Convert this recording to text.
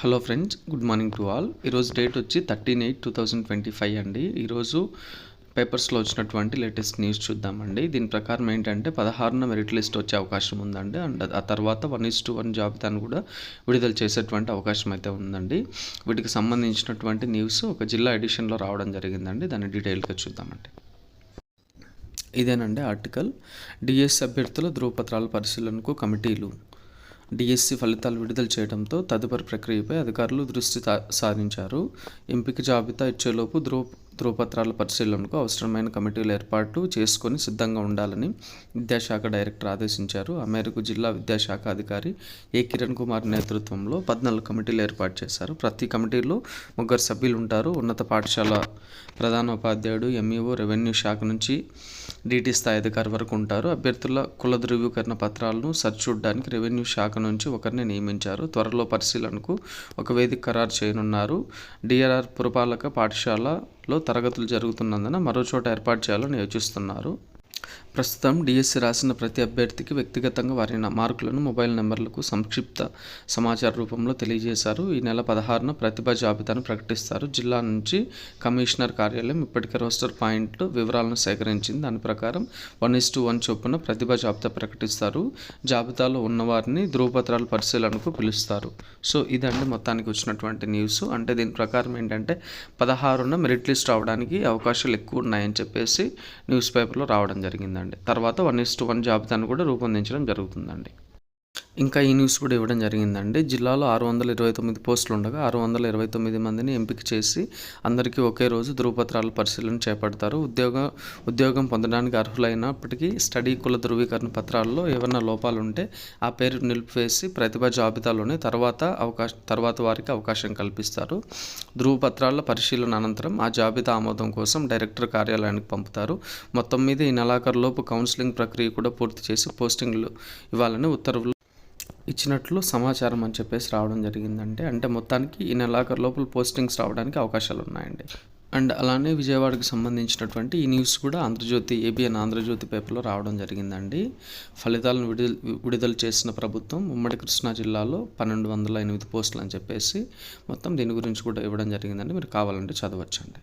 Hello friends, good morning to all. ఈరోజు date వచ్చి 13/8/2025 అండి. ఈరోజు పేపర్స్లో వచ్చినటువంటి లేటెస్ట్ న్యూస్ చూద్దామండి. దీని ప్రకారం ఏంటంటే 16న మెరిట్ లిస్ట్ వచ్చే అవకాశం ఉందండి. అండ్ ఆ తర్వాత 1:1 జాబితాను కూడా విడుదల చేసేటువంటి అవకాశం అయితే ఉందండి. వీటికి సంబంధించినటువంటి న్యూస్ ఒక జిల్లా ఎడిషన్లో రావడం జరిగిందండి. దాన్ని డీటెయిల్గా చూద్దామండి. ఇదేనండి ఆర్టికల్. డిఎస్సి అభ్యర్థుల ధృవపత్రాల పరిశీలనకు కమిటీలు. డిఎస్సి ఫలితాలు విడుదల చేయడంతో తదుపరి ప్రక్రియపై అధికారులు దృష్టి సారించారు. ఎంపిక జాబితా ఇచ్చేలోపు ధృవపత్రాల పరిశీలనకు అవసరమైన కమిటీలు ఏర్పాటు చేసుకొని సిద్ధంగా ఉండాలని విద్యాశాఖ డైరెక్టర్ ఆదేశించారు. ఆ మేరకు జిల్లా విద్యాశాఖ అధికారి ఏ కిరణ్ కుమార్ నేతృత్వంలో 14 కమిటీలు ఏర్పాటు చేశారు. ప్రతి కమిటీలో 3 సభ్యులు ఉంటారు. ఉన్నత పాఠశాల ప్రధానోపాధ్యాయుడు, ఎంఈఓ, రెవెన్యూ శాఖ నుంచి డీటీ స్థాయి అధికారి వరకు ఉంటారు. అభ్యర్థుల కుల ధృవీకరణ పత్రాలను సరిచూడడానికి రెవెన్యూ శాఖ నుంచి ఒకరిని నియమించారు. త్వరలో పరిశీలనకు ఒక వేదిక ఖరారు చేయనున్నారు. డిఆర్ఆర్ పురపాలక పాఠశాలలో తరగతులు జరుగుతున్నందున మరో చోట ఏర్పాటు చేయాలని యోచిస్తున్నారు. ప్రస్తుతం డిఎస్సి రాసిన ప్రతి అభ్యర్థికి వ్యక్తిగతంగా వారి మార్కులను మొబైల్ నెంబర్లకు సంక్షిప్త సమాచార రూపంలో తెలియజేశారు. ఈ నెల 16న ప్రతిభ జాబితాను ప్రకటిస్తారు. జిల్లా నుంచి కమిషనర్ కార్యాలయం ఇప్పటికే రోస్టర్ పాయింట్లు వివరాలను సేకరించింది. దాని ప్రకారం 1:1 చొప్పున ప్రతిభ జాబితా ప్రకటిస్తారు. జాబితాలో ఉన్నవారిని ధృవపత్రాల పరిశీలనకు పిలుస్తారు. సో ఇదండి మొత్తానికి వచ్చినటువంటి న్యూస్. అంటే దీని ప్రకారం ఏంటంటే 16న మెరిట్ లిస్ట్ రావడానికి అవకాశాలు ఎక్కువ ఉన్నాయని చెప్పేసి న్యూస్ పేపర్లో రావడం జరిగిందండి. తర్వాత 1:1 జాబితాను కూడా రూపొందించడం జరుగుతుందండి. ఇంకా ఈ న్యూస్ కూడా ఇవ్వడం జరిగిందండి. జిల్లాలో 629 పోస్టులు ఉండగా 629 మందిని ఎంపిక చేసి అందరికీ ఒకే రోజు ధృవపత్రాల పరిశీలన చేపడతారు. ఉద్యోగం పొందడానికి అర్హులైనప్పటికీ స్టడీ కుల ధృవీకరణ పత్రాల్లో ఏమైనా లోపాలు ఉంటే ఆ పేరు నిలిపివేసి ప్రతిభ జాబితాలోనే తర్వాత వారికి అవకాశం కల్పిస్తారు. ధృవపత్రాల పరిశీలన అనంతరం ఆ జాబితా ఆమోదం కోసం డైరెక్టర్ కార్యాలయానికి పంపుతారు. మొత్తం మీద ఈ నెలాఖరులోపు కౌన్సిలింగ్ ప్రక్రియ కూడా పూర్తి చేసి పోస్టింగ్లు ఇవ్వాలని ఉత్తర్వులు ఇచ్చినట్లు సమాచారం అని చెప్పేసి రావడం జరిగిందంటే అంటే మొత్తానికి ఈ నెలాఖరు లోపల పోస్టింగ్స్ రావడానికి అవకాశాలు ఉన్నాయండి. అండ్ అలానే విజయవాడకు సంబంధించినటువంటి ఈ న్యూస్ కూడా ఏబిఎన్ ఆంధ్రజ్యోతి పేపర్లో రావడం జరిగిందండి. ఫలితాలను విడుదల చేసిన ప్రభుత్వం ఉమ్మడి కృష్ణా జిల్లాలో 1208 పోస్టులు అని చెప్పేసి మొత్తం దీని గురించి కూడా ఇవ్వడం జరిగిందండి. మీరు కావాలంటే చదవచ్చండి.